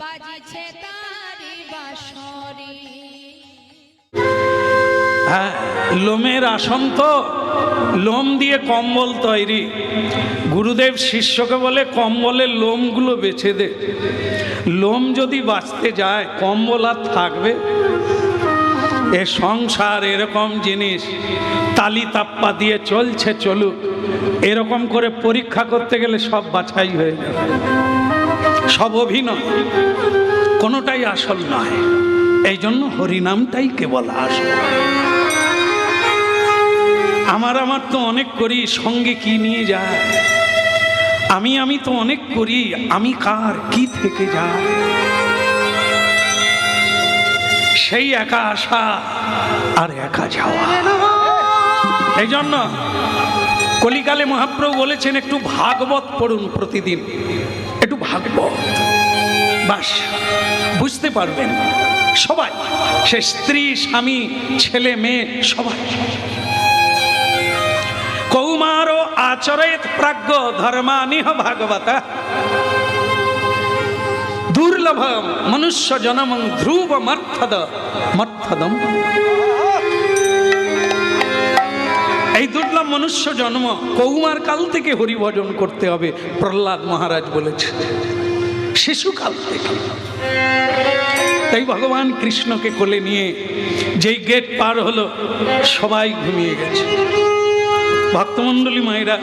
বাজিছে তারি বাঁশরি। হ্যাঁ, লোমের আসন তো, লোম দিয়ে কম্বল তৈরি। গুরুদেব শিষ্যকে বলে কম্বলের লোমগুলো বেছে দে, লোম যদি বাঁচতে যায় কম্বল আর থাকবে? এ সংসার এরকম জিনিস, তালি তাপ্পা দিয়ে চলছে, চলুক। এরকম করে পরীক্ষা করতে গেলে সব বাছাই হয়ে যাবে, সব অভিনয়, কোনোটাই আসল নয়। এই জন্য হরিনামটাই কেবল আসল। আমার তো অনেক করি, সঙ্গে কি নিয়ে যায়? আমি তো অনেক করি, আমি কার কি থেকে যায়? সেই একা আসা আর একা যাওয়া। এই জন্য কলিকালে মহাপ্রভু বলেছেন একটু ভাগবত পড়ুন প্রতিদিন, একটু ভাগবত, বাস বুঝতে পারবেন সবাই, সে স্ত্রী স্বামী ছেলে মেয়ে সবাই। কৌমারো আচরেত প্রাজ্ঞ ধর্মানিহ ভাগবত দুর্লভম মনুষ্য জনমং ধ্রুব মর্থদম। এই দুর্লভ মনুষ্য জন্ম কৌমার কাল থেকে হরিভজন করতে হবে, প্রহ্লাদ মহারাজ বলেছে, শিশুকাল থেকে। তাই ভগবান কৃষ্ণকে কোলে নিয়ে যেই গেট পার হলো সবাই ঘুমিয়ে গেছে। ভক্তমণ্ডলী মায়েরা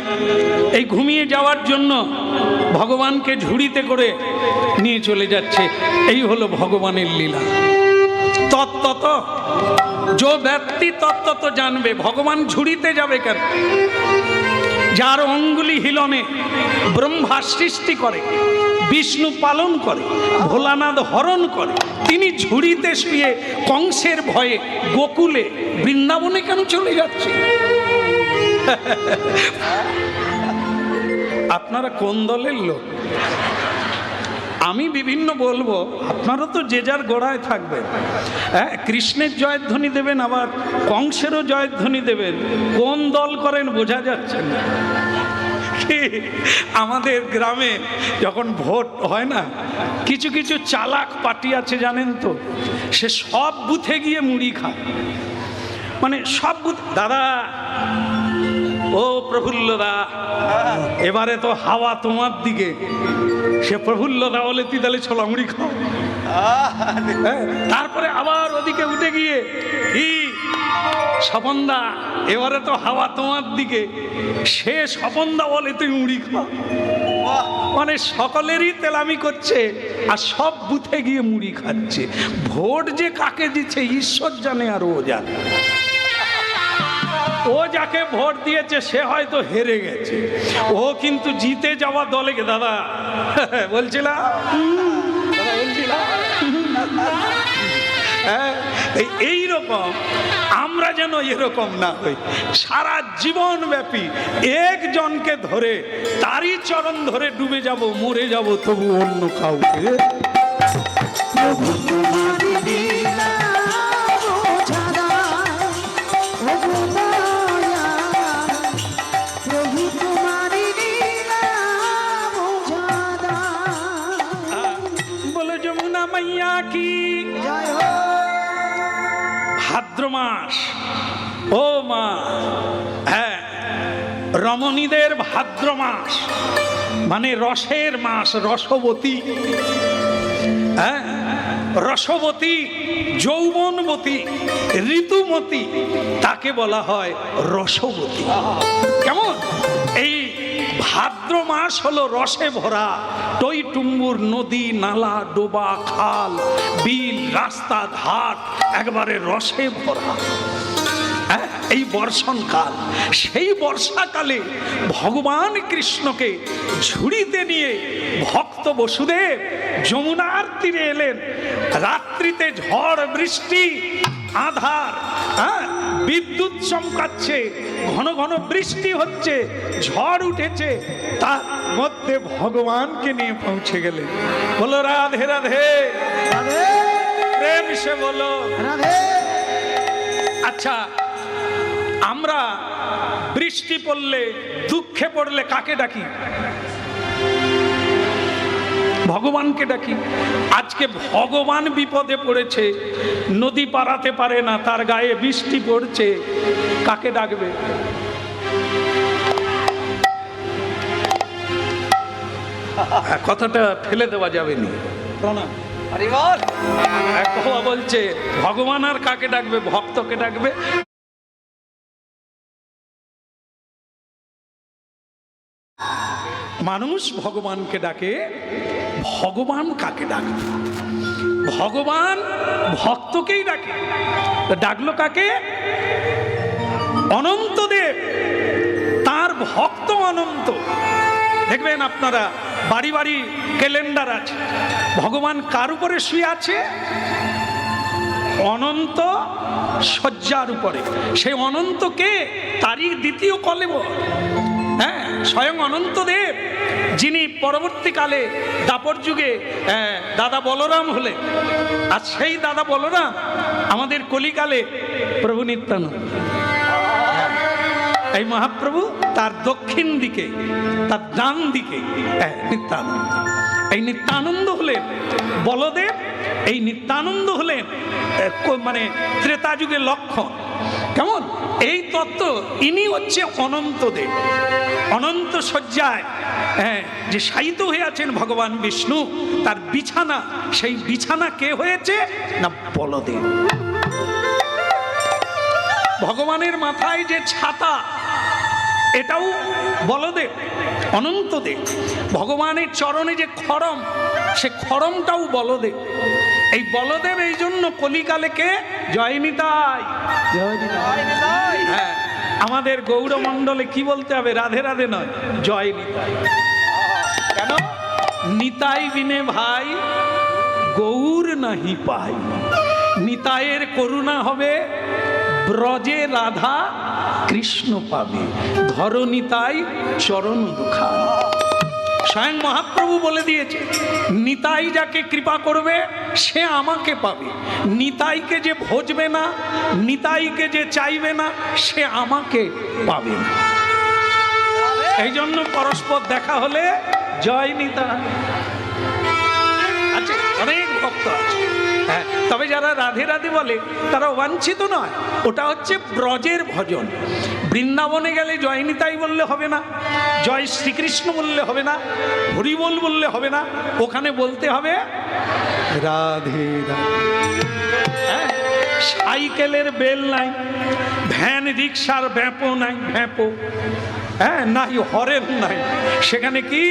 এই ঘুমিয়ে যাওয়ার জন্য ভগবানকে ঝুড়িতে করে নিয়ে চলে যাচ্ছে। এই হলো ভগবানের লীলা। তত্ত্বত যে ব্যক্তি তত্ত্বত জানবে, ভগবান ঝুড়িতে যাবে কেন? যার অঙ্গুলি হিলনে ব্রহ্মা সৃষ্টি করে, বিষ্ণু পালন করে, ভোলানাথ হরণ করে, তিনি ঝুড়িতে শুয়ে কংসের ভয়ে গোকুলে বৃন্দাবনে কেন চলে যাচ্ছে? আপনারা কোন দলের লোক? আমি বিভিন্ন বলবো, আপনারা তো যে যার গোড়ায় থাকবেন। হ্যাঁ, কৃষ্ণের জয়ধ্বনি দেবেন, আবার কংসেরও জয়ধ্বনি দেবেন। কোন দল করেন বোঝা যাচ্ছে না। আমাদের গ্রামে যখন ভোট হয় না, কিছু কিছু চালাক পার্টি আছে জানেন তো, সে সব বুথে গিয়ে মুড়ি খায়। মানে সব বুথ, দাদা ও প্রফুল্লদা এবারে তো হাওয়া তোমার দিকে। সে প্রফুল্লদা বলে তুই তাহলে ছোলা মুড়ি খাও। তারপরে আবার ওদিকে উঠে গিয়ে কি স্বপনদা এবারে তো হাওয়া তোমার দিকে। সে স্বপনদা বলে তুই মুড়ি খাও। মানে সকলেরই তেলামি করছে আর সব বুথে গিয়ে মুড়ি খাচ্ছে। ভোট যে কাকে দিচ্ছে ঈশ্বর জানে আর ও জানে। ও যাকে ভোট দিয়েছে সে হয়তো হেরে গেছে, ও কিন্তু জিতে যাওয়া দলে দাদা বলছিলাম এইরকম আমরা যেন এরকম না হই। সারা জীবন ব্যাপী একজনকে ধরে তারই চরণ ধরে ডুবে যাব, মরে যাব, তবু অন্য কাউকে ভাদ্র মাস, ও মা, হ্যাঁ রমণীদের ভাদ্র মাস মানে রসের মাস, রসবতী। হ্যাঁ, রসবতী, যৌবনবতী, ঋতুমতী, তাকে বলা হয় রসবতী। কেমন? এই ভাদ্র মাস হলো রসে ভরা, টইটুম্বুর নদী নালা ডোবা খাল বিল রাস্তা ঘাট একবারে রসে ভরা। এই বর্ষণকাল, সেই বর্ষাকালে ভগবান কৃষ্ণকে ঝুড়িতে নিয়ে ভক্ত বসুদেব যমুনার তীরে এলেন। রাত্রিতে ঝড় বৃষ্টি, আধার, বিদ্যুৎ চমকাচ্ছে, ঘন ঘন বৃষ্টি হচ্ছে, ঝড় উঠেছে, তার মধ্যে ভগবানকে নিয়ে পৌঁছে গেলেন। বলো রাধে রাধে, প্রেম সে বলো রাধে। আচ্ছা, আমরা বৃষ্টি পড়লে, দুঃখে পড়লে কাকে ডাকি? ভগবানকে ডাকি। আজকে ভগবান বিপদে পড়েছে, নদী পারাতে পারে না, তার গায়ে বৃষ্টি পড়ছে, কাকে ডাকবে? কথাটা ফেলে দেওয়া যাবে না। প্রণাম। বলছে ভগবান আর কাকে ডাকবে? ভক্তকে ডাকবে। মানুষ ভগবানকে ডাকে, ভগবান কাকে ডাকবে? ভগবান ভক্তকেই ডাকে। ডাকলো কাকে? অনন্তদেব, তার ভক্ত অনন্ত। দেখবেন আপনারা বাড়ি বাড়ি ক্যালেন্ডার আছে, ভগবান কার উপরে শুয়ে আছে? অনন্ত শয্যার উপরে। সেই অনন্তকে তারই দ্বিতীয় কলেবর। হ্যাঁ, স্বয়ং অনন্তদেব, যিনি পরবর্তীকালে দাপর যুগে দাদা বলরাম হলেন। আর সেই দাদা বলরাম আমাদের কলিকালে প্রভু নিত্যানন্দ। এই মহাপ্রভু তার দক্ষিণ দিকে, তার ডান দিকে নিত্যানন্দ। এই নিত্যানন্দ হলেন বলদেব, এই নিত্যানন্দ হলেন মানে ত্রেতা যুগের লক্ষণ। কেমন এই তত্ত্ব? ইনি হচ্ছে অনন্তদেব। অনন্ত শয্যায় যে শায়িত হয়ে আছেন ভগবান বিষ্ণু, তার বিছানা, সেই বিছানা কে হয়েছে? না, বলদেব। ভগবানের মাথায় যে ছাতা, এটাও বলদেব, অনন্তদেব। ভগবানের চরণে যে খড়ম, সে খড়মটাও বলদেব। এই বলদেব এই জন্য কলিকালে কে? জয় নিতাই। হ্যাঁ, আমাদের গৌরমণ্ডলে কি বলতে হবে? রাধে রাধে নয়, জয় নিতাই। কেন? নিতাই বিনে ভাই গৌর নাহি পাই। নিতাইয়ের করুণা হবে, ব্রজে রাধা কৃষ্ণ পাবে, ধর নিতাই চরণ দুখান। স্বয়ং মহাপ্রভু বলে দিয়েছে, নিতাই যাকে কৃপা করবে সে আমাকে পাবে। নিতাইকে যে ভজবে না, নিতাইকে যে চাইবে না, সে আমাকে পাবে না। এই জন্য পরস্পর দেখা হলে জয় নিতাই। আচ্ছা, অনেক ভক্ত আছে, হ্যাঁ, তবে যারা রাধে রাধে বলে তারা অবাঞ্ছিত নয়। ওটা হচ্ছে ব্রজের ভজন। বৃন্দাবনে গেলে জয় নিতাই বললে হবে না, জয় শ্রীকৃষ্ণ বললে হবে না, হরিবোল বললে হবে না। ওখানে বলতে হবে রাধে রাধে। হ্যাঁ, সাইকেলের বেল নাই, ভ্যান রিক্সার ব্যাপো নাই, ভ্যাপো হ্যাঁ নাই, হরেন নাই। সেখানে কি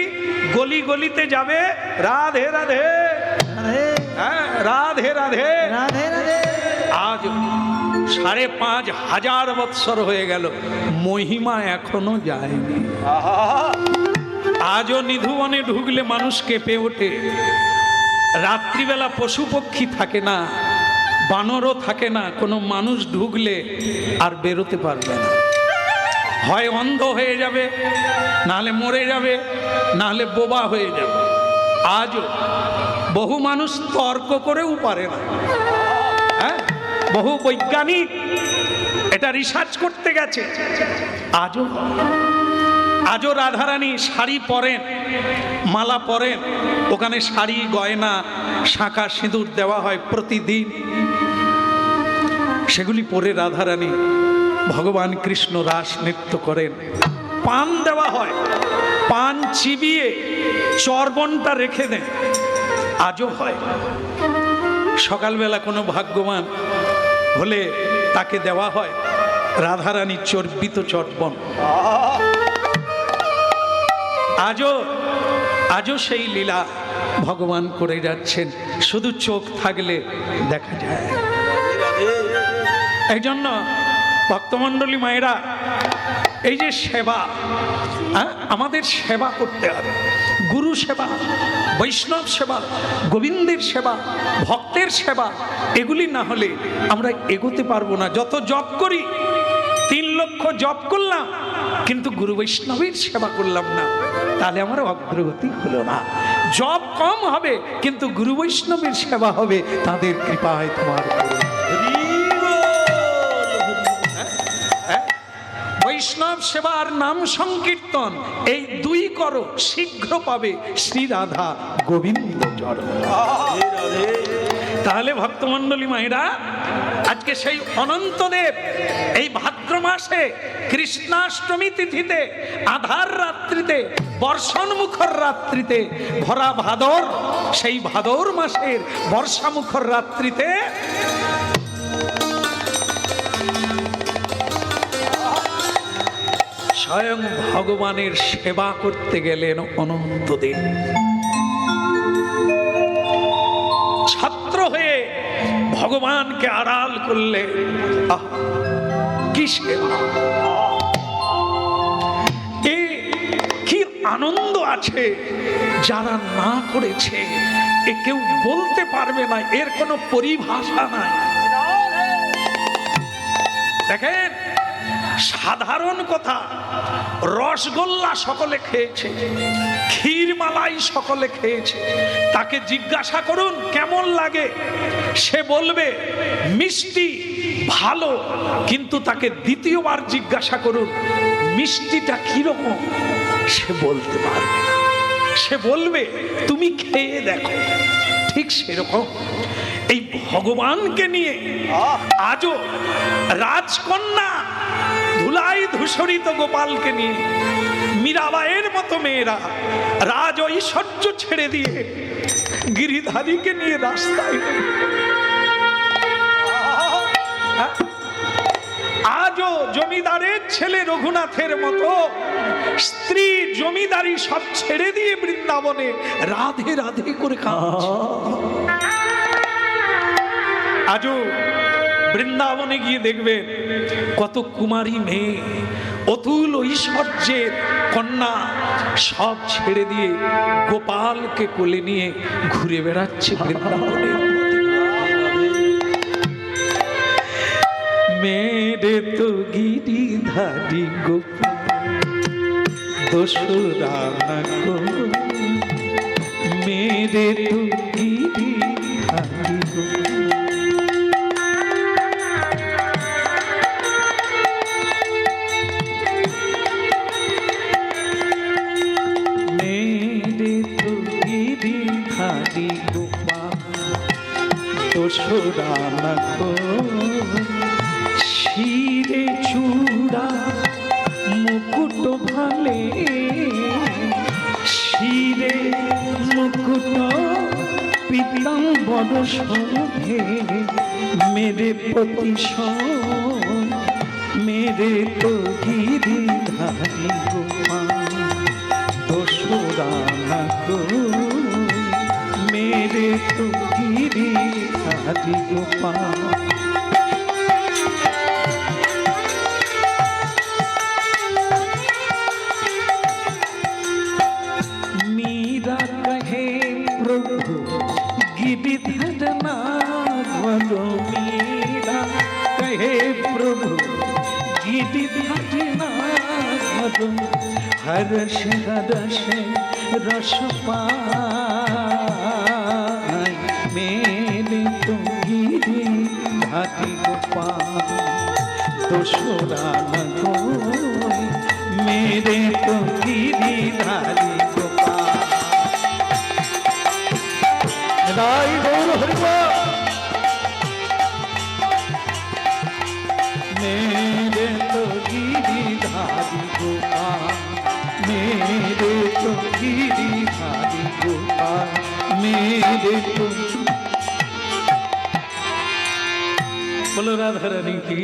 গলি গলিতে যাবে রাধে রাধে, হ্যাঁ রাধে রাধে রাধে রাধে। আজ 5,500 বৎসর হয়ে গেল, মহিমা এখনো যায়নি। আজও নিধুবনে ঢুকলে মানুষ কেঁপে ওঠে। রাত্রিবেলা পশু পক্ষী থাকে না, বানরও থাকে না, কোনো মানুষ ঢুকলে আর বেরোতে পারবে না। হয় অন্ধ হয়ে যাবে, নাহলে মরে যাবে, নাহলে বোবা হয়ে যাবে। আজও বহু মানুষ তর্ক করেও পারে না। হ্যাঁ, বহু বৈজ্ঞানিক এটা রিসার্চ করতে গেছে। আজও রাধারানী শাড়ি পরেন, মালা পরেন, ওখানে শাড়ি গয়না শাঁখা সিঁদুর দেওয়া হয় প্রতিদিন। সেগুলি পরে রাধারানী ভগবান কৃষ্ণ রাস নৃত্য করেন। পান দেওয়া হয়, পান চিবিয়ে চর্বণটা রেখে দেন, আজও হয়। সকালবেলা কোনো ভাগ্যবান হলে তাকে দেওয়া হয় রাধারানীর চর্বিত চর্বণ। আজও সেই লীলা ভগবান করে যাচ্ছেন, শুধু চোখ থাকলে দেখা যায়। এই জন্য ভক্তমণ্ডলী মায়েরা, এই যে সেবা, আমাদের সেবা করতে হবে। গুরু সেবা, বৈষ্ণব সেবা, গোবিন্দের সেবা, ভক্তের সেবা, এগুলি না হলে আমরা এগোতে পারবো না। যত জপ করি, 3 লক্ষ জপ করলাম, কিন্তু গুরু বৈষ্ণবের সেবা করলাম না, তাহলে আমার অগ্রগতি হলো না। জপ কম হবে, কিন্তু গুরু বৈষ্ণবের সেবা হবে, তাদের কৃপায় তোমার। বৈষ্ণব সেবার নাম সংকীর্তন এই দুই করো, শীঘ্র পাবে শ্রী রাধা গোবিন্দ চরণ। তাহলে ভক্তমণ্ডলী মায়েরা, আজকে সেই অনন্তদেব এই ভাদ্র মাসে কৃষ্ণাষ্টমী তিথিতে, আধার রাত্রিতে, বর্ষণমুখর রাত্রিতে, ভরা ভাদর, সেই ভাদর মাসের বর্ষামুখর রাত্রিতে স্বয়ং ভগবানের সেবা করতে গেলেন অনন্তদেব। ছাত্র হয়ে ভগবানকে আড়াল করলে কি সেবা, কি আনন্দ আছে যারা না করেছে এ কেউ বলতে পারবে না, এর কোনো পরিভাষা নাই। দেখেন, সাধারণ কথা, রসগোল্লা সকলে খেয়েছে, ক্ষীর মালাই সকলে খেয়েছে, তাকে জিজ্ঞাসা করুন কেমন লাগে, সে বলবে মিষ্টি ভালো, কিন্তু তাকে দ্বিতীয়বার জিজ্ঞাসা করুন মিষ্টিটা কিরকম, সে বলতে পারবে না, সে বলবে তুমি খেয়ে দেখো। ঠিক সেরকম এই ভগবানকে নিয়ে আজও রাজকন্যা ধুলাই ধূসরিত গোপালকে নিয়ে মীরাবাইয়ের মতো মেয়েরা রাজ ঐশ্বর্য ছেড়ে দিয়ে গিরিধারীকে নিয়ে রাস্তায়, আজও জমিদারের ছেলে রঘুনাথের মতো স্ত্রী জমিদারি সব ছেড়ে দিয়ে বৃন্দাবনে রাধে রাধে করে কাঁদছে। আজও বৃন্দাবনে গিয়ে দেখবেন কত কুমারী মেয়ে, অতুল ঐশ্বর্যের কন্যা, সব ছেড়ে দিয়ে গোপালকে কোলে নিয়ে ঘুরে বেড়াচ্ছে বৃন্দাবনে। মেরে তো গিরিধারী গোপাল দোসরা না গো, মেরে তো গিরিধারী গোপাল। শিরে চূড়া মুকুট ভালে, শিরে মুকুট পীতাম্বর শোভে, মেরে প্রতিশোধ মেরে তো গিরিধারী গোপাল দোসরা না গো, মেরে তো গিরিধারী গোপাল। मीरा कहे प्रभु गिरिधर नाथ, मीरा कहे प्रभु गिरिधर नाथ, हर्ष हर्ष रस पाए, मेरे तो गिरिधारी गोपाल दोसरा न कोई, मेरे तो गिरिधारी गोपाल। राय गौर हरिवा, मेरे तो गिरिधारी गोपाल, मेरे तो गिरिधारी गोपाल, मेरे तो। बोलो राधा रानी की।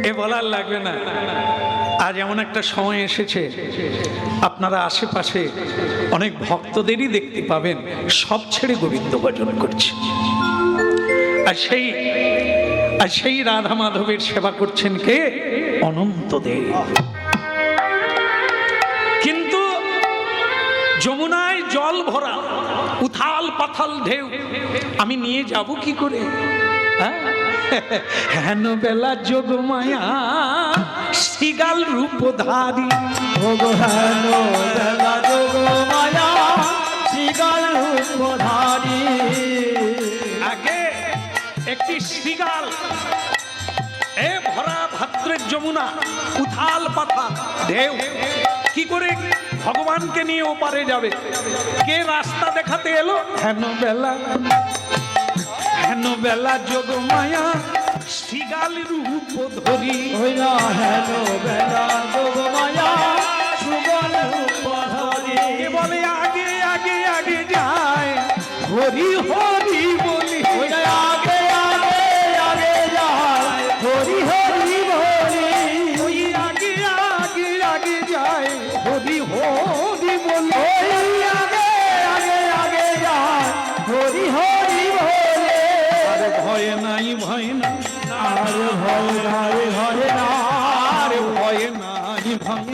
এ বলার লাগবে না। আজ এমন একটা সময় এসেছে, আপনারা আশেপাশে অনেক ভক্তদেরই দেখতে পাবেন সব ছেড়ে গোবিন্দ ভজন করছে, আর সেই রাধা মাধবের সেবা করছেন কে? অনন্তদেব। কিন্তু যমুনায় জল ভরা, উথাল পাথাল ঢেউ, আমি নিয়ে যাব কি করে? হেন বেলা যোগমায়া শ্রীগাল রূপধারী, হেন বেলা যোগমায়া শ্রীগাল রূপধারী। আগে একটি শ্রীগাল এ ভরা ভাদ্র সমুদ্রের যমুনা উথাল পাথাল ঢেউ, কি করে ভগবানকে নিয়ে ওপারে যাবে? কে রাস্তা দেখাতে এলো? হেন বেলা যোগ মায়া শ্রীগাল রূপ ধরি, হেন বেলা যোগ মায়া সুগল রূপ ধরি। কে বলে আগে আগে আগে যায় হরি হরি বলি, আগে আগে আগে যায় হরি হরি হরি। ওই আগে আগে আগে যায় হরি হরি বলি, আগে আগে আগে যায় হরি হরি হরি। আরে ভয় নাই ভয় নাই, আর ভয় নাই ভয় না, আরে ভয় নাই ভয়,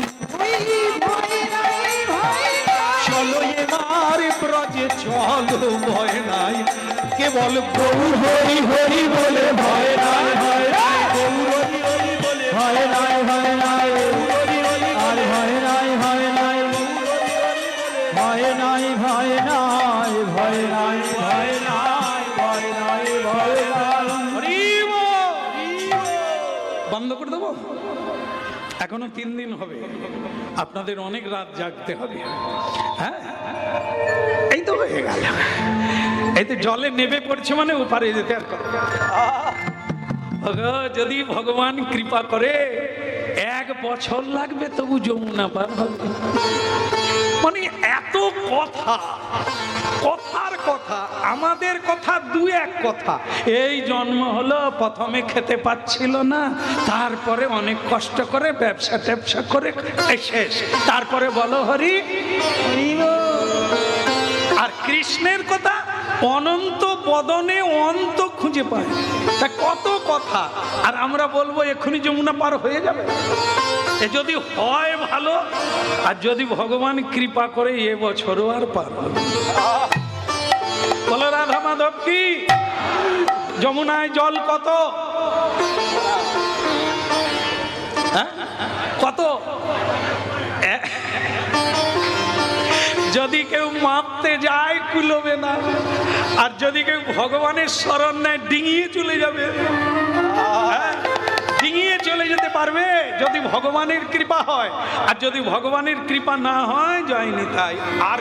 চলো এবার ব্রজে চলো ভয় নাই, কেবল গৌর হরি হরি বলে ভয় নাই ভয় নাই, গৌর হরি হরি বলে ভয় নাই ভয় নাই, আর ভয় নাই ভয় নাই, ভয় নাই ভয় নাই ভয় নাই ভয় নাই ভয় নাই ভয় নাই। হরি বল। বন্ধ করে দেবো? এখনো 3 দিন হবে, আপনাদের অনেক রাত জাগতে হবে। হ্যাঁ, এই তো হয়ে গেল। এই তো জলে নেমে পড়ছে মানে ওপারে যেতে আর কথা। যদি ভগবান কৃপা করে 1 বছর লাগবে তবু যমুনা পার হবে। মানে এত কথা, কথার কথা, আমাদের কথা 2-1 কথা। এই জন্ম হলো, প্রথমে খেতে পাচ্ছিল না, তারপরে অনেক কষ্ট করে ব্যবসা ট্যাবসা করে শেষ, তারপরে বলো হরি হরি বল। আর কৃষ্ণের কথা অনন্ত বদনে অন্ত খুঁজে পায়, তা কত কথা। আর আমরা বলবো এক্ষুনি যমুনা পার হয়ে যাবে। এ যদি হয় ভালো, আর যদি ভগবান কৃপা করে এ বছরও আর পার হবে। বলো রাধা মাধব কি? যমুনায় জল কত? হ্যাঁ, কত? যদি কেউ মাপতে যায় কুলবে না, আর যদি কেউ ভগবানের শরণ নেয় ডিঙিয়ে চলে যাবে। হ্যাঁ, ডিঙিয়ে চলে যেতে পারবে যদি ভগবানের কৃপা হয়, আর যদি ভগবানের কৃপা না হয় যায়নি তাই। আর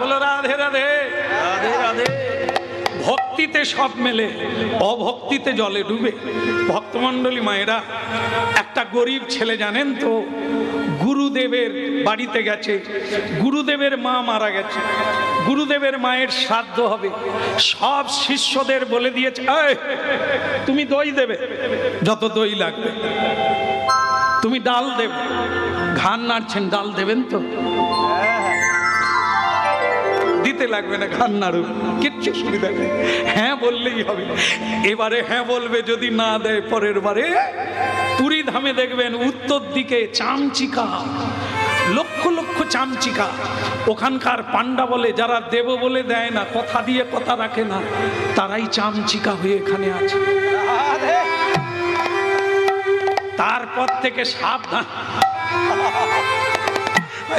বলো রাধে রাধে রাধে রাধে। ভক্তিতে সব মেলে, অভক্তিতে জলে ডুবে। ভক্তমণ্ডলী মায়েরা, একটা গরিব ছেলে জানেন তো, গুরুদেবের বাড়িতে গেছে, গুরুদেবের মা মারা গেছে, গুরুদেবের মায়ের শ্রাদ্ধ হবে। সব শিষ্যদের বলে দিয়েছে, এই তুমি দই দেবে, যত দই লাগবে, তুমি ডাল দেবে। ঘান নাড়ছেন, ডাল দেবেন তো? দিতে লাগবে না, ঘান নাড়ু, কিচ্ছু সুবিধা নেই, হ্যাঁ বললেই হবে। এবারে হ্যাঁ বলবে, যদি না দেয় পরের বারে পুরী ধামে দেখবেন উত্তর দিকে চামচিকা, লক্ষ লক্ষ চামচিকা। ওখানকার পান্ডা বলে, যারা দেব বলে দেয় না, কথা দিয়ে কথা রাখে না, তারাই চামচিকা হয়ে এখানে আছে। তারপর থেকে সাবধান।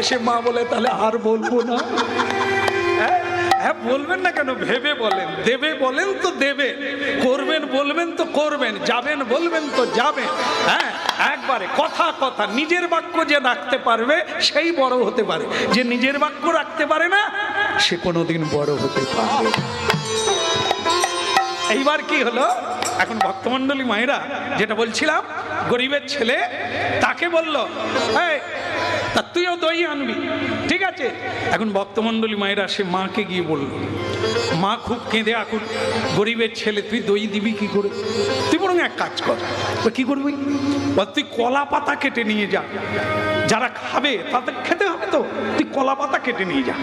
সে মা বলে, তাহলে আর বলবো না। হ্যাঁ, বলবেন না কেন? ভেবে বলেন, দেবে বলেন তো দেবে, করবেন বলবেন তো করবেন, যাবেন বলবেন তো যাবেন। হ্যাঁ, একবারে কথা কথা। নিজের বাক্য যে রাখতে পারবে সেই বড় হতে পারে, যে নিজের বাক্য রাখতে পারে না সে কোনোদিন বড় হতে পারে। এইবার কি হলো, এখন ভক্তমণ্ডলী মায়েরা, যেটা বলছিলাম, গরিবের ছেলে তাকে বলল, এই তা তুইও দই আনবি, ঠিক আছে। এখন ভক্তমণ্ডলী মায়েরা সে মাকে গিয়ে বলল, মা খুব কেঁদে আকুল, গরিবের ছেলে তুই দই দিবি কি করে? তুই বরং এক কাজ কর, কি করবি? তুই কলা পাতা কেটে নিয়ে যা, যারা খাবে তাদের খেতে হবে তো, তুই কলা পাতা কেটে নিয়ে যা।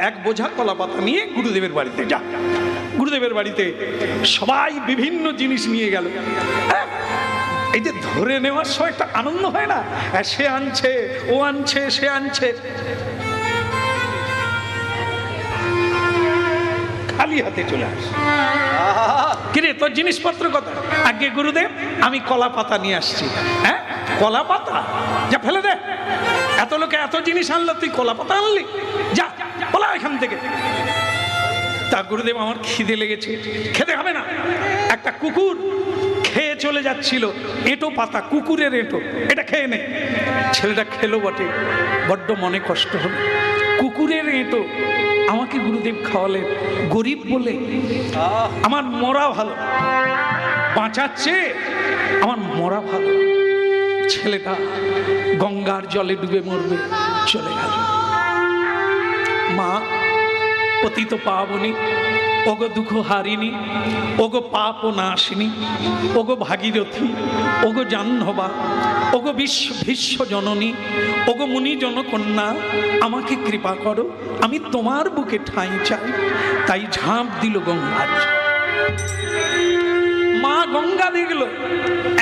1 বোঝা কলা পাতা নিয়ে গুরুদেবের বাড়িতে যা। গুরুদেবের বাড়িতে সবাই বিভিন্ন জিনিস নিয়ে গেল। এই যে ধরে নেওয়ার সময় একটা আনন্দ হয় না, সে আনছে, ও আনছে, সে আনছে, খালি হাতে চলে আসে। কিরে তোর জিনিসপত্র কত? আগে গুরুদেব আমি কলা পাতা নিয়ে আসছি। হ্যাঁ, কলা পাতা? যা ফেলে দে, এত লোকে এত জিনিস আনলো, তুই কলা পাতা আনলি? যা বলা এখান থেকে। তা গুরুদেব আমার খিদে লেগেছে। খেতে হবে না, একটা কুকুর খেয়ে চলে যাচ্ছিল, এঁটো পাতা, কুকুরের এঁটো, এটা খেয়ে নে। ছেলেটা খেলো বটে, বড্ড মনে কষ্ট হলো। কুকুরের এঁটো আমাকে গুরুদেব খাওয়ালেন, গরিব বলে। আমার মরা ভালো, বাঁচাচ্ছে, আমার মরা ভালো। ছেলেটা গঙ্গার জলে ডুবে মরবে, চলে গেল। মা পতিত পাবনি, ওগো দুঃখ হারিনি, ওগো পাপ ও নাশিনী, ওগো ভাগীরথী, ওগো জাহ্নবা, ওগো ভীষ্ম জননী, ওগো মুনি জনকন্যা, আমাকে কৃপা করো, আমি তোমার বুকে ঠাঁই চাই। তাই ঝাঁপ দিল গঙ্গার। মা গঙ্গা দেখল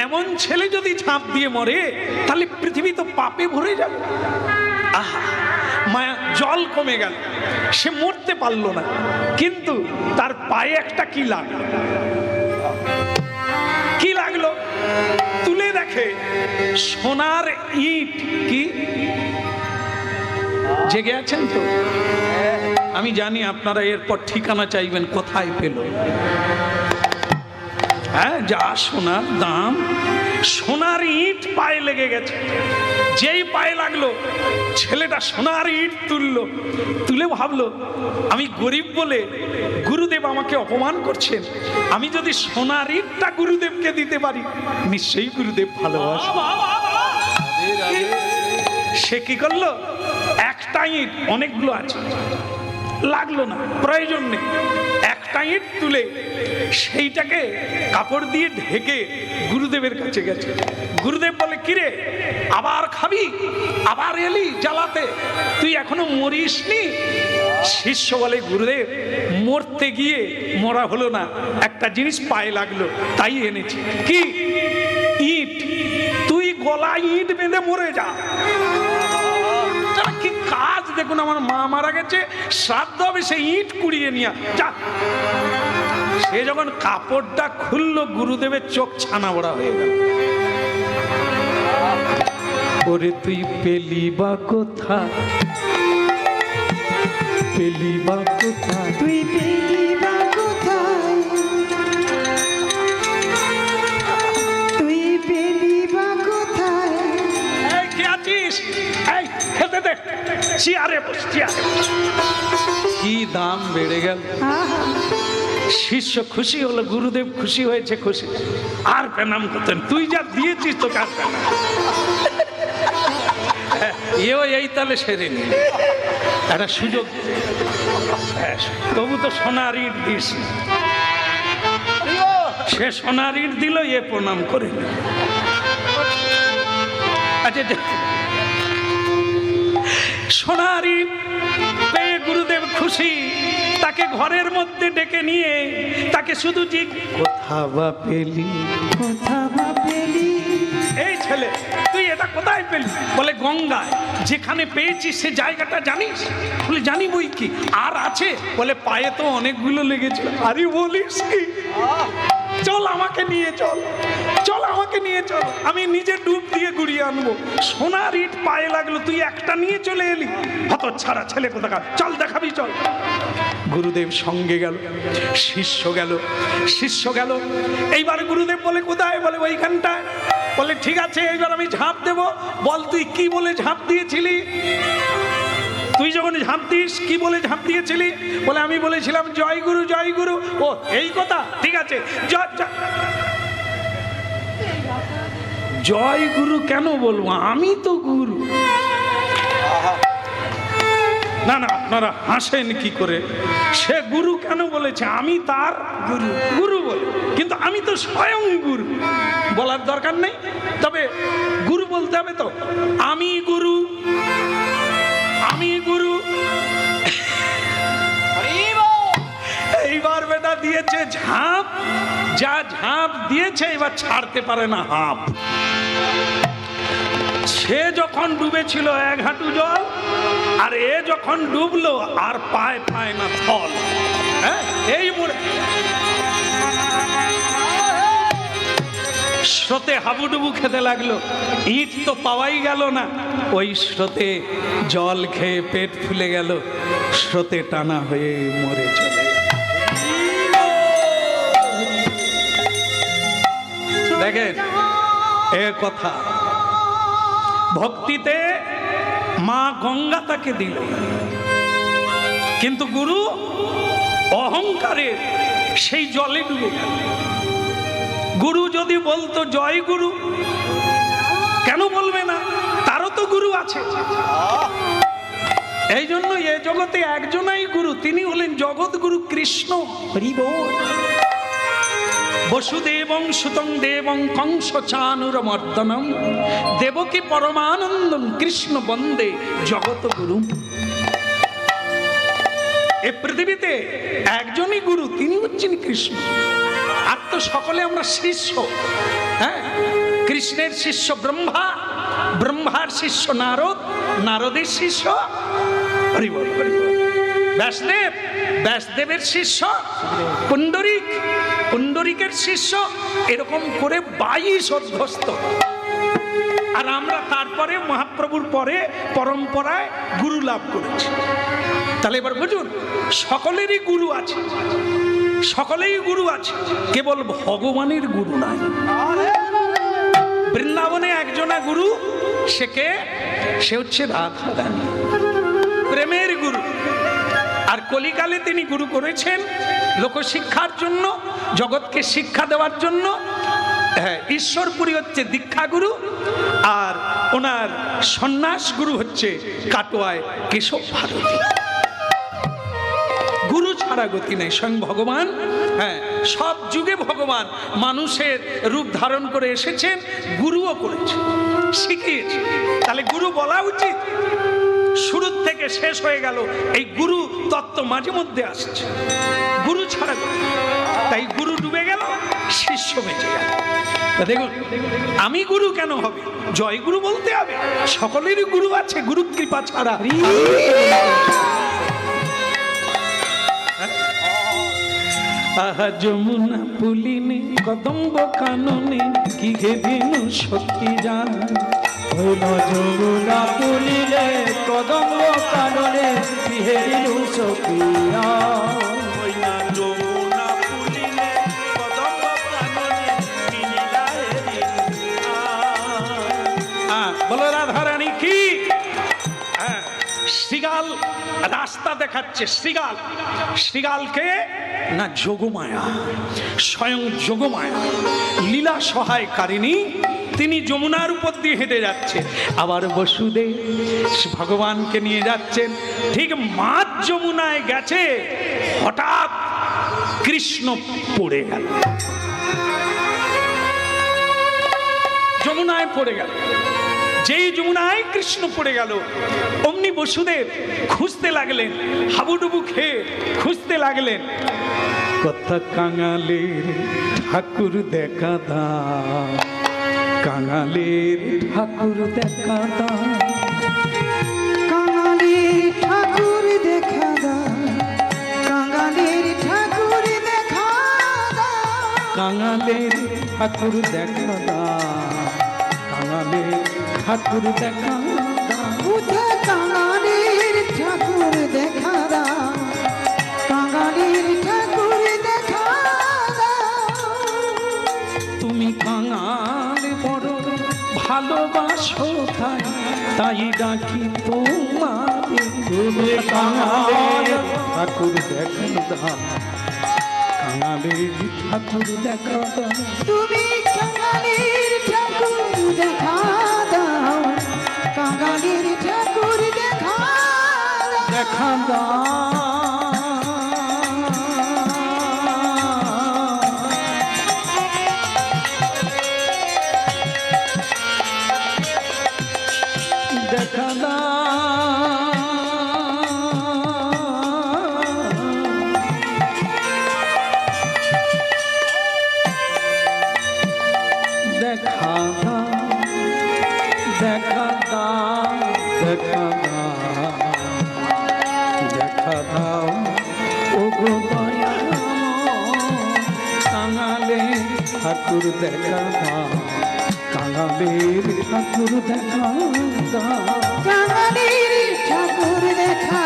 এমন ছেলে যদি ঝাঁপ দিয়ে মরে তাহলে পৃথিবী তো পাপে ভরে যাবে। আহা, মায়া জল কমে গেল, সে মরতে পারলো না, কিন্তু তার পায়ে একটা কি লাগলো, কি লাগলো? তুলে দেখে সোনার ইট। কি জেগে আছেন তো? আমি জানি আপনারা এরপর ঠিকানা চাইবেন, কোথায় পেল। হ্যাঁ, যা সোনার দাম, সোনার ইট পায়ে লেগে গেছে। যেই পায়ে লাগলো, ছেলেটা সোনার ইট তুললো, তুলে ভাবলো আমি গরিব বলে গুরুদেব আমাকে অপমান করছেন, আমি যদি সোনার ইটটা গুরুদেবকে দিতে পারি নিশ্চয়ই গুরুদেব ভালোবাসে। সে কি করলো, একটা ইট, অনেকগুলো আছে, লাগলো না, প্রয়োজন নেই, একটা ইট তুলে সেইটাকে কাপড় দিয়ে ঢেকে গুরুদেবের কাছে গেছে। গুরুদেব বলে, কিরে আবার খাবি, আবার এলি জ্বালাতে, তুই এখনো মরিসনি? শিষ্য বলে, গুরুদেব মরতে গিয়ে মরা হলো না, একটা জিনিস পায়ে লাগলো তাই এনেছি। কি? ইট। তুই গলায় ইট বেঁধে মরে যা। কি কাজ দেখুন, আমার মা মারা গেছে, শ্রাদ্ধ হবে, সে ইট কুড়িয়ে নিয়ে যা। সে যখন কাপড়টা খুললো, গুরুদেবের চোখ ছানা বড়া হয়ে গেল। ওরে তুই পেলি বা কোথা, পেলি বা কোথা, তুই পেলি বা কোথায়, তুই পেলি বা কোথায়। এই কে আছিস? এই খেতে দে, চেয়ারে বস, চেয়ারে। কি দাম বেড়ে গেল। আহা, শিষ্য খুশি হলো, গুরুদেব খুশি হয়েছে, খুশি। আর প্রণাম করতেন, তুই যা দিয়েছিস তো কার প্রণাম। এও এই তালে সেরে নি, একটা সুযোগ। তবু তো সোনার ইট দিস, সে সোনার ইট দিল, এ প্রণাম করে। আচ্ছা, সোনার ইট পেয়ে গুরুদেব খুশি, তাকে ঘরের মধ্যে ডেকে নিয়ে তাকে শুধু কোথা বা পেলি, কোথা বা পেলি। এই ছেলে তুই এটা কোথায় পেলি? বলে গঙ্গায়। যেখানে পেয়েছি সে জায়গাটা জানিস? বলে জানি বই কি, আর আছে? বলে পায়ে তো অনেকগুলো লেগেছিল। আরে বলিস কি? চল আমাকে নিয়ে চল, চল আমাকে নিয়ে চল, আমি নিজে ডুব দিয়ে গুড়িয়ে আনবো। সোনার ইট পায়ে লাগলো, তুই একটা নিয়ে চলে এলি, হত ছাড়া ছেলে কোথাকার, চল দেখাবি চল। গুরুদেব সঙ্গে গেল, শিষ্য গেল, শিষ্য গেল। এইবার গুরুদেব বলে কোথায়? বলে ওইখানটায়। বলে ঠিক আছে, এইবার আমি ঝাঁপ দেব, বল তুই কি বলে ঝাঁপ দিয়েছিলি? তুই যখন ঝাঁপ দিস কি বলে ঝাঁপ দিয়েছিলি? বলে আমি বলেছিলাম জয় গুরু জয় গুরু। ও এই কথা, ঠিক আছে, জয় গুরু কেন বলবো, আমি তো গুরু। না না, আপনারা হাসেন কি করে? সে গুরু কেন বলেছে? আমি তার গুরু, গুরু বলে, কিন্তু আমি তো স্বয়ং গুরু। বলার দরকার নেই, তবে গুরু বলতে হবে তো, আমি গুরু, আমি গুরু। এইবার বেটা দিয়েছে ঝাঁপ, যা ঝাঁপ দিয়েছে এবার ছাড়তে পারে না হাঁপ। সে যখন ডুবেছিল এক হাঁটু জল, আর এ যখন ডুবলো আর পায় পায় না ফল। হ্যাঁ, এই মোড়ে স্রোতে হাবুডুবু খেতে লাগলো, ইট তো পাওয়াই গেল না। ওই স্রোতে জল খেয়ে পেট ফুলে গেল, স্রোতে টানা হয়ে মরে চলে। দেখেন এ কথা, ভক্তিতে মা গঙ্গা তাকে দিল, কিন্তু গুরু অহংকারে সেই জলে ডুবে গেল। গুরু যদি বলতো জয় গুরু, কেন বলবে না? তারও তো গুরু আছে। এই জন্য এ জগতে একজনাই গুরু, তিনি হলেন জগৎ গুরু কৃষ্ণ। বসুদেবং সুতং দেবং কংস চানুরমর্দনম দেবকী পরমানন্দম কৃষ্ণ বন্দে জগৎ গুরু। এই পৃথিবীতে একজনই গুরু, তিনি হচ্ছেন কৃষ্ণ। আর তো সকলে আমরা শিষ্য। হ্যাঁ, কৃষ্ণের শিষ্য ব্রহ্মা, ব্রহ্মার শিষ্য নারদ, নারদের শিষ্য হরি বল হরি বল ব্যাসদেব, ব্যাসদেবের শিষ্য পুণ্ডরিক, পুণ্ডরিকের শিষ্য, এরকম করে 22 অধ্যস্ত। আর আমরা তারপরে মহাপ্রভুর পরে পরম্পরায় গুরু লাভ করেছি। তাহলে এবার বুঝুন, সকলেরই গুরু আছে, সকলেই গুরু আছে, কেবল ভগবানের গুরু নাই। বৃন্দাবনে একজনা গুরু, সে কে? সে হচ্ছে রাধা রানী, প্রেমের গুরু। আর কলিকালে তিনি গুরু করেছেন লোকশিক্ষার জন্য, জগৎকে শিক্ষা দেওয়ার জন্য। হ্যাঁ, ঈশ্বরপুরী হচ্ছে দীক্ষা গুরু, আর ওনার সন্ন্যাস গুরু হচ্ছে কাটোয়ায় কেশব ভারতী। গুরু ছাড়া গতি নেই, স্বয়ং ভগবান। হ্যাঁ, সব যুগে ভগবান মানুষের রূপ ধারণ করে এসেছেন, গুরুও করেছে, শিখিয়েছে। তাহলে গুরু বলা উচিত। শুরু থেকে শেষ হয়ে গেল, এই গুরু তত্ত্ব মাঝে মধ্যে আসছে, গুরু ছাড়া গতি। তাই গুরু ডুবে গেল, শিষ্য বেঁচে গেল। দেখুন, আমি গুরু কেন হবে? জয় গুরু বলতে হবে। সকলেরই গুরু আছে, গুরু কৃপা ছাড়া। আহা যমুনা পুলিনে কদম্ব কাননে কি হে দিনু সখী যান। হইল যমুনা পুলিলে কদম্ব কাননে কি হে দিনু সখী যান। যমুনা পুলিনে কদম্ব কাননে কি লীলা হে বলো রাধা রানী কি? শ্রীগাল রাস্তা দেখাচ্ছে। শ্রীগাল, শ্রীগালকে না যোগমায়া, স্বয়ং যোগমায়া লীলা সহায়কারিণী, তিনি যমুনার উপর দিয়ে হেঁটে যাচ্ছে। আবার বসুদেব ভগবানকে নিয়ে যাচ্ছেন। ঠিক মাঝ যমুনায় গেছে, হঠাৎ কৃষ্ণ পড়ে গেল, যমুনায় পড়ে গেল। যেই যমুনায় কৃষ্ণ পড়ে গেল, অমনি বসুদেব খুঁজতে লাগলেন, হাবুডুবু খেয়ে খুঁজতে লাগলেন। কথা কাঙালের ঠাকুর দেখা দাও, কাঙালের ঠাকুর দেখা দাও, কাঙালির ঠাকুর দেখা দাও, কাঙালির ঠাকুর দেখা দাও, কাঙালের ঠাকুর দেখা দাও, কাঙালের ঠাকুর দেখা দাও। উঠে কাঙালির ঠাকুর দেখা দাও, কাঙালির ঠাকুর দেখা দাও। তুমি কাঙাল বড় ভালোবাসো তাই, তাই ডাকি তোমারে। তুমি কাঙালের ঠাকুর দেখা দাও, কাঙালের ঠাকুর দেখা দাও। তুমি কাঙালির ঠাকুর দেখা দাও, কাঙালির ঠাকুর দেখা দাও। দেখা দাও। দেখা দাও। দেখা দাও, দেখা দাও, দেখা দাও, দেখা দাও। ও গো দয়াময়, কাঙালের ঠাকুর দেখা দাও, কাঙালের ঠাকুর দেখা দাও। কাঙালির ঠাকুর দেখা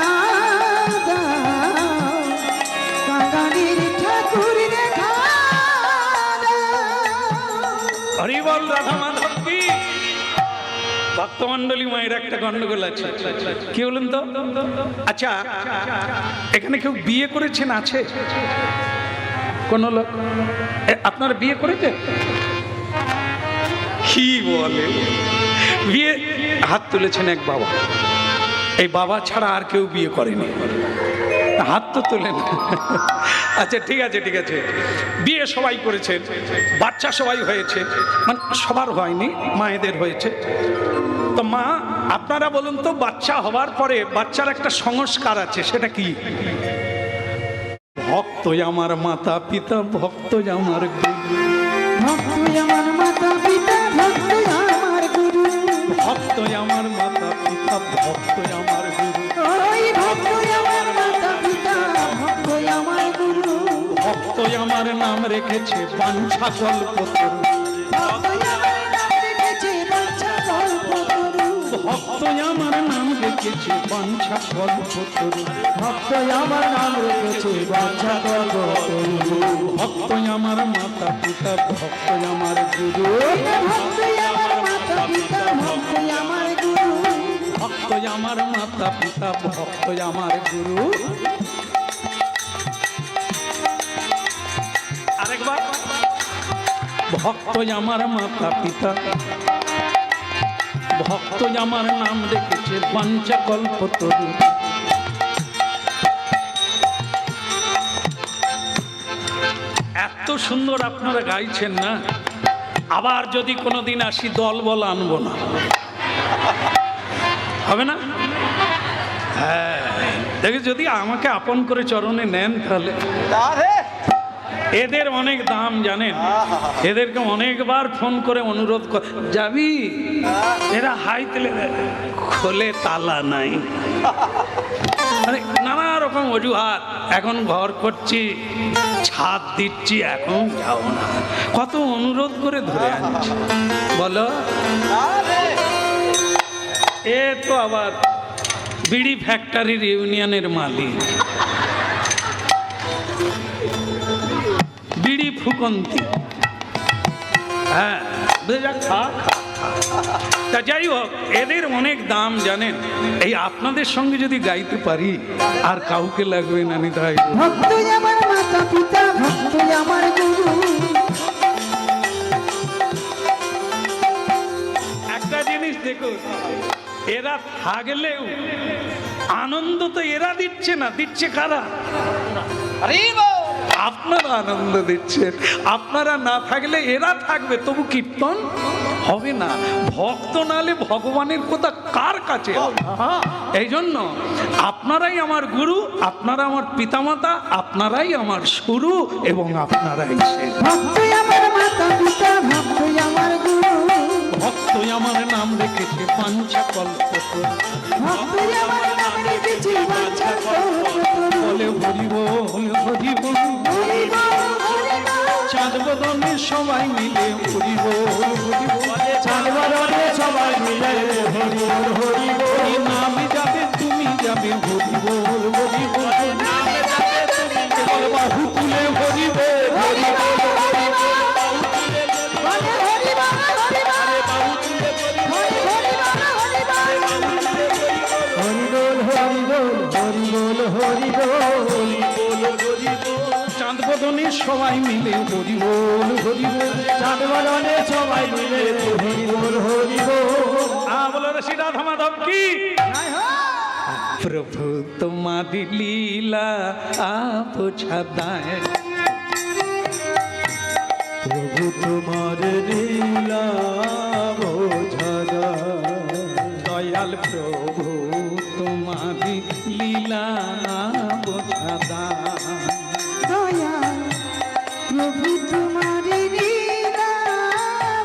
দাও, কাঙালির ঠাকুর দেখা দাও। ভক্তমণ্ডলী মায়ের একটা গন্ডগোল আছে, কি বলুন তো? আচ্ছা, এখানে কেউ বিয়ে করেছেন আছে কোন লোক? আপনারা বিয়ে করেছেন? কি বলে বিয়ে? হাত তুলেছেন এক বাবা। এই বাবা ছাড়া আর কেউ বিয়ে করেনি, হাত তো তোলেন। আচ্ছা ঠিক আছে ঠিক আছে, বিয়ে সবাই করেছে, বাচ্চা সবাই হয়েছে, মানে সবার হয়নি, মায়েদের হয়েছে। তো মা আপনারা বলুন তো, বাচ্চা হওয়ার পরে বাচ্চার একটা সংস্কার আছে, সেটা কি? ভক্ত আমার মাতা পিতা, ভক্ত আমার গুরু, ভক্ত আমার মাতা পিতা, ভক্ত আমার গুরু, ভক্ত আমার মাতা পিতা, ভক্ত আমার গুরু, ওই ভক্ত আমার মাতা পিতা, ভক্ত আমার গুরু, ভক্ত আমার নাম রেখেছে বাঞ্ছা কল্পতরু, ভক্ত আমার নাম রেখেছে বাঞ্ছা কল্পতরু, ভক্ত আমার নাম রেখেছে বাঞ্ছা কল্পতরু, ভক্ত আমার নাম রেখেছে বাঞ্ছা কল্পতরু, ভক্ত আমার মাতা পিতা, ভক্ত আমার গুরু, ভক্ত আমার মাতা পিতা, ভক্ত আমার গুরু, ভক্ত আমার মাতা পিতা, ভক্ত আমার গুরু। আরেকবার, ভক্ত আমার মাতা পিতা, ভক্ত আমার নাম রেখেছে বাঞ্ছা কল্পতরু। এত সুন্দর আপনারা গাইছেন না, আবার যদি কোনোদিন আসি দল বল আনবো না, হবে না? হ্যাঁ, দেখে যদি আমাকে আপন করে চরণে নেন তাহলে। এদের অনেক দাম জানেন, এদেরকে অনেকবার ফোন করে অনুরোধ কর, যাবি? এরা হাই তেলে খোলে, তালা নাই, মানে নানা রকম অজুহাত। এখন ঘর করছি, ছাদ দিচ্ছি, এখন যাও না, কত অনুরোধ করে ধরে আনছি, বলো। এ তো আবার বিড়ি ফ্যাক্টরির ইউনিয়নের মালিক, বিড়ি ফুকন্তি। হ্যাঁ, তা যাই হোক, এদের অনেক দাম জানেন। এই আপনাদের সঙ্গে যদি গাইতে পারি, আর কাউকে লাগবে না, নিতে হয়। ভক্ত আমার মাতা পিতা, ভক্ত আমার গুরু, একটা জিনিস দেখুন, এরা থাকলেও আনন্দ তো এরা দিচ্ছে না, দিচ্ছে কারা? আপনারা আনন্দ দিচ্ছেন। আপনারা না থাকলে এরা থাকবে, তবু কীর্তন হবে না। ভক্ত নালে ভগবানের কথা কার কাছে হবে? এই জন্য আপনারাই আমার গুরু, আপনারা আমার পিতামাতা, আপনারাই আমার শুরু এবং আপনারাই শেষ। ভক্ত আমার মাতা পিতা, ভক্ত আমার গুরু, ভক্ত আমার নাম রেখেছে বাঞ্ছা কল্পতরু, ভক্ত আমার নাম রেখেছে বাঞ্ছা কল্পতরু, বলে হরি বল হরি বল, হরি বল, হরি বল, চাঁদ বদনে সবাই মিলে হরি বল হরি বল, চাঁদ বদনে সবাই মিলে হরি বল হরি বল, এই নামে যাবে তুমি যাবে হরি বল হরি বল, বল বাহু তুলে হরি বল হরি বল, বলে হরি বল, হরি বল, হরি হরি বল, হরি বল, হরি বল হরি বল, চাঁদ বদনে সবাই মিলে হরি বল হরি বল, চাঁদ বদনে সবাই মিলে হরি বল হরি বল। বলো শ্রী রাধা মাধব কি? প্রভু তোমারি লীলা বোঝা দায়, প্রভু তোমার লীলা বোঝা দায়, দয়াল প্রভু তোমারি লীলা বোঝা দায়, দয়া প্রভু তোমার লীলা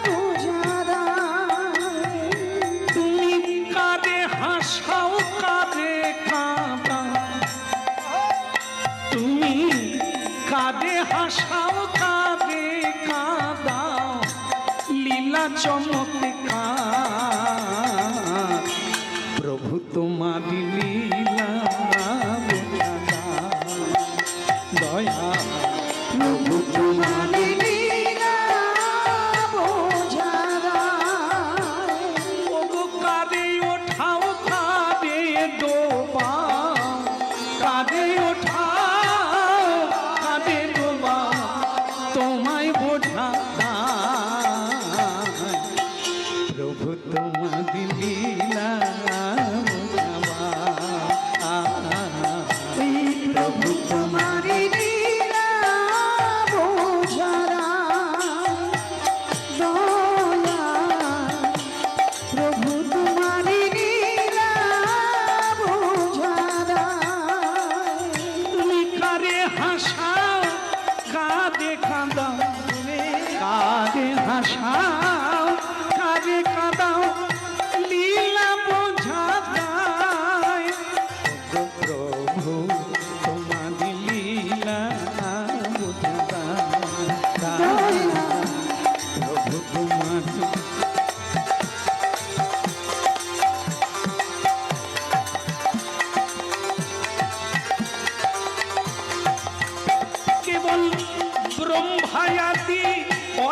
বোঝা দায়, তুমি কাঁদে হাসাও কাঁদে কাঁদাও, তুমি কাঁদে হাসাও কাঁদে কাঁদাও, লীলা চমৎকার, প্রভু তোমারি লীলা বোঝা দায়, দয়া প্রভু তোমার লীলা বোঝা দায়, ওগো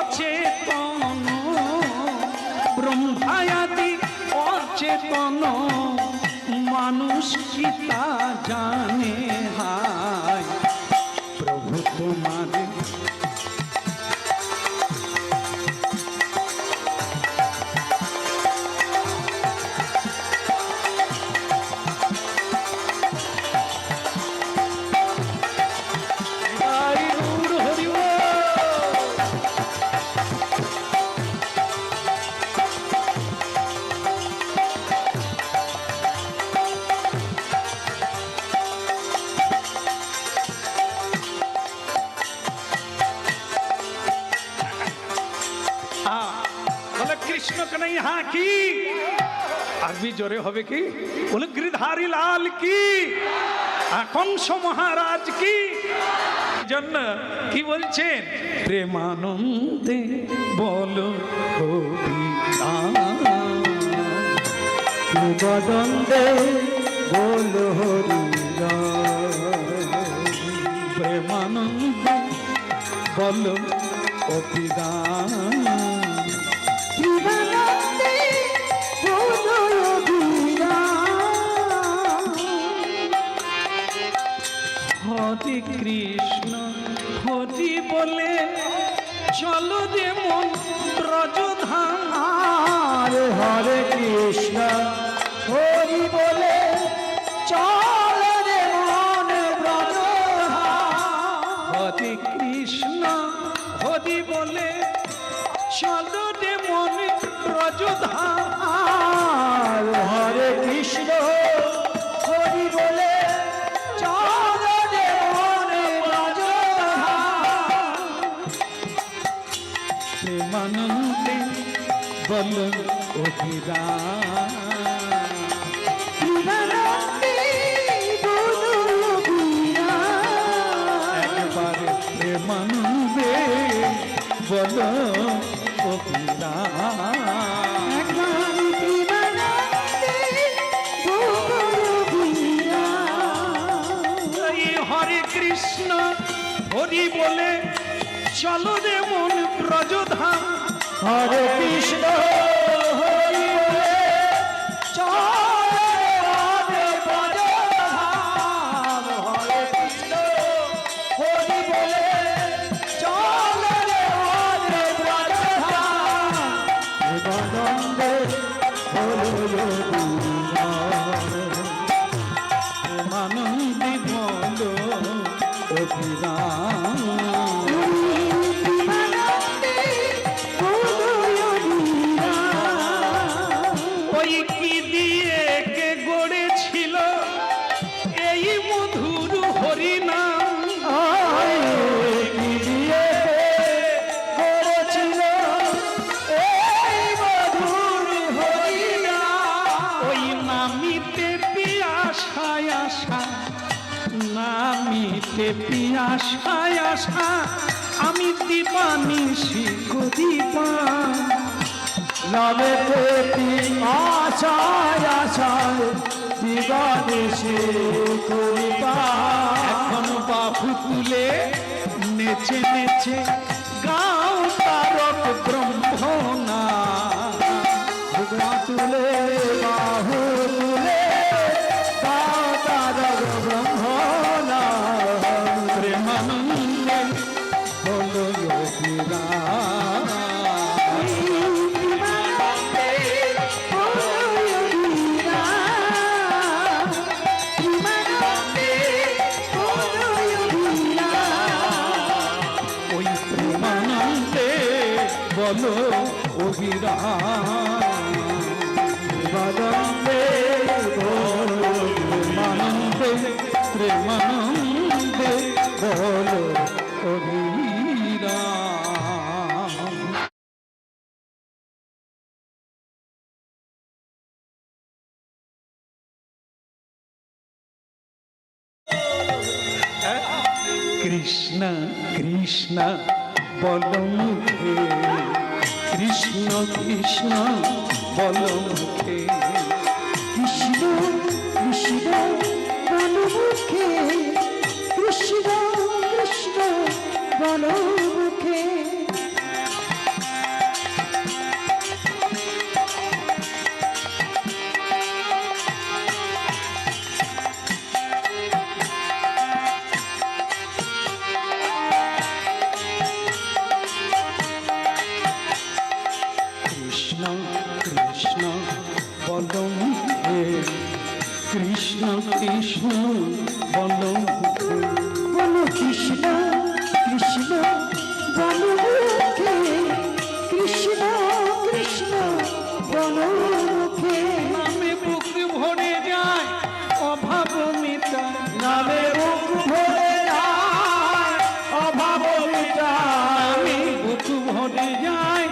অচেতন, ব্রহ্মায়াদি অচেতন, মানুষ কি তা জানে হায় প্রভু তোমার। কৃষ্ণ কন্হैया কি, আরবি জোরে হবে কি, বলে গিরিধারী লাল কি, কংস মহারাজ কি। জন্য কি বলছেন, প্রেমানন্দে বলো প্রেমানন্দে বলো হরি, প্রেমানন্দে বলো অভিরাম, হরে কৃষ্ণ হরি বলে চলো রে মন ব্রজধাম। হরে কৃষ্ণ হরি বলে চলো রে মন ব্রজধাম। হরে কৃষ্ণ হরি বলে চলো রে মন ব্রজধাম। হরে কৃষ্ণ হরি বলে চলো রে মন ব্রজধাম। প্রেমানন্দে বল অভিরাম, একবারে প্রেমানন্দে বল হরে কৃষ্ণ হরি বলে চলো রে মন ব্রজধাম। হরে কৃষ্ণ হরি বলে চলো রে মন ব্রজধাম। হরে কৃষ্ণ হরি বলে চলো রে মন ব্রজধাম। প্রেমানন্দে বলো প্রেমানন্দে বলো অভিরাম। ওই কি দিয়ে কে গড়েছিল এই মধুর হরিনাম, কি দিয়ে করেছিল এই মধুর হরিনাম। ওই নামিতে পিয়াসায় আশা, নামিতে পিয়াসায় আশা, আমি দিবানিশি করিবা। নামেতে আশায় আশায় দিবানিশি করিবা। এখন বাহু তুলে নেচে নেচে গাও তারক ব্রহ্মনা। তুলে বাহু তুলে গাও তারক ব্রহ্মনা। প্রেমানন্দে বলো অভিরাম, ওই প্রেমানন্দে বলো অভিরাম। প্রেমানন্দে বলো প্রেমানন্দে প্রেমানন্দে বলো অভিরাম। কৃষ্ণ কৃষ্ণ বল মুখে, কৃষ্ণ কৃষ্ণ বল মুখে, কৃষ্ণ কৃষ্ণ বল মুখে, কৃষ্ণ কৃষ্ণ বল মুখে। কৃষ্ণ কৃষ্ণ বলো মুখে। বলো কৃষ্ণ কৃষ্ণ বলো মুখে, কৃষ্ণ কৃষ্ণ বলো মুখে। নামে বুক ভরে যায় অভাব মিটা, নামে বুক ভরে যায় অভাব মিটায়, নামে বুক ভরে যায়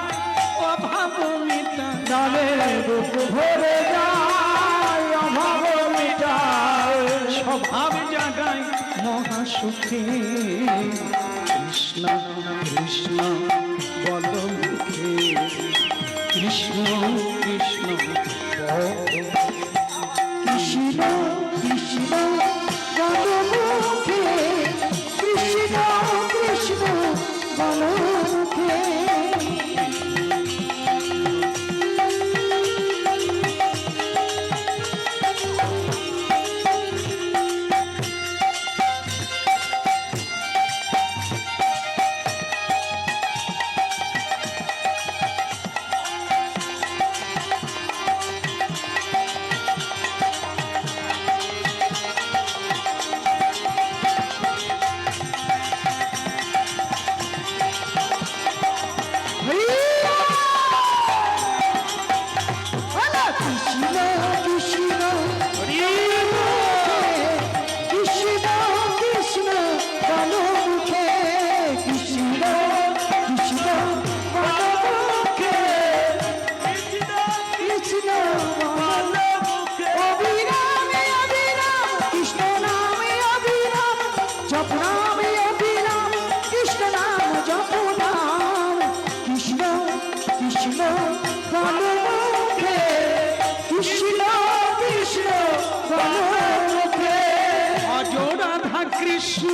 অভাব মিটা, নামে বুক ভরে যায় অভাব মিটায়। স্বভাব জাগায় মহাসুখে। কৃষ্ণ কৃষ্ণ বলো মুখে, কৃষ্ণ কৃষ্ণ বলো। কৃষ্ণ কৃষ্ণ বলো মুখে, কৃষ্ণ কৃষ্ণ বলো মুখে। কৃষ্ণ কৃষ্ণ কৃষ্ণ কৃষ্ণ বলো মুখে, কৃষ্ণ কৃষ্ণ বলো মুখে, কৃষ্ণ বলো মুখে। অবিরামে অবিরাম কৃষ্ণ নামে অবিরাম, জপ নামে অবিরাম কৃষ্ণ নাম জপ নাম। কৃষ্ণ কৃষ্ণ বলো মুখে, কৃষ্ণ কৃষ্ণ বলো মুখে। ভজ রাধা কৃষ্ণ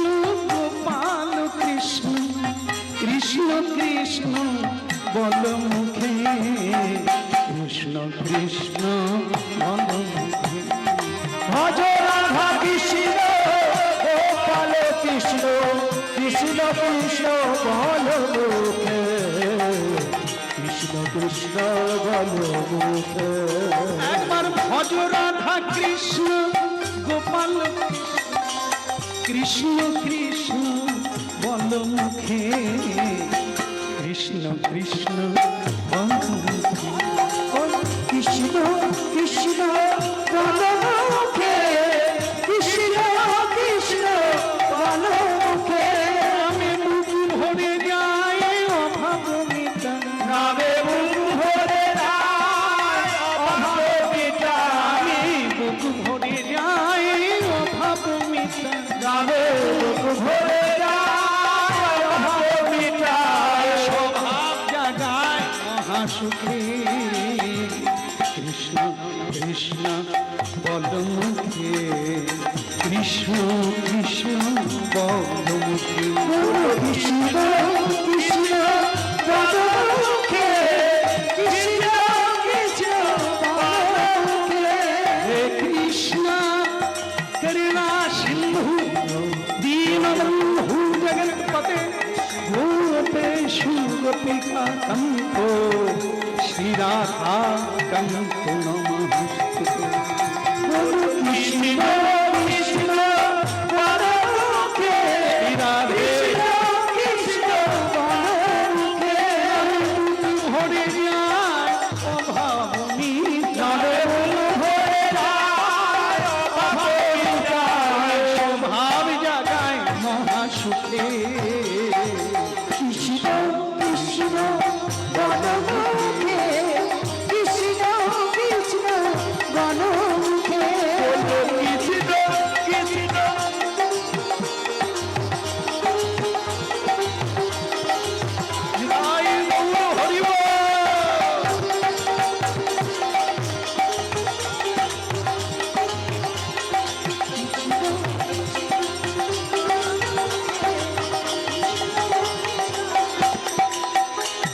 গোপাল কৃষ্ণ, কৃষ্ণ কৃষ্ণ বলো মুখে, কৃষ্ণ কৃষ্ণ বলো মুখে। ভজ রাধা কৃষ্ণ গোপাল কৃষ্ণ, কৃষ্ণ কৃষ্ণ বলো মুখে, কৃষ্ণ কৃষ্ণ বলো মুখে। একবার ভজ রাধা কৃষ্ণ গোপাল কৃষ্ণ, কৃষ্ণ বলো মুখে, কৃষ্ণ কৃষ্ণ বলো মুখে। কৃষ্ণ কৃষ্ণ বলো মুখে, কৃষ্ণ কৃষ্ণ বলো মুখে। আমি বুক ভরে যাই অভাব মিটা, নামে বুক ভরে যায় অভাব মিটায়, আমি বুক ভরে যাই অভাব মিটা, নামে বুক ভরে যায় অভাব মিটায়। স্বভাব জাগায় মহাসুখে। কৃষ্ণ কৃষ্ণ বলো মুখে, কৃষ্ণ কৃষ্ণ বলো মুখে। কৃষ্ণ কৃষ্ণ বলো মুখে, কৃষ্ণ কৃষ্ণ বলো মুখে। হে কৃষ্ণ করুণা সিন্ধু দীনবন্ধু জগৎপতে, গোপেষু গোপিকা কান্তো, শ্রীরাধা কান্ত নমস্তুতে। কৃষ্ণ কৃষ্ণ বলো মুখে, রাধে কৃষ্ণ বলো মুখে। ভরে যায় অভাব মিটা, ভরে যায় অভাব মিটায়। স্বভাব জাগায় মহাসুখে। কৃষ্ণ কৃষ্ণ বলো মুখে, কৃষ্ণ কৃষ্ণ বলো মুখে। কৃষ্ণ কৃষ্ণ জয় গৌর হরি বল।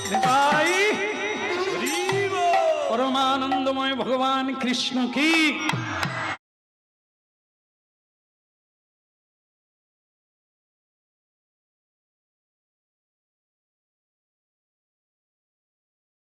নিতাই পরমানন্দময় ভগবান কৃষ্ণ কি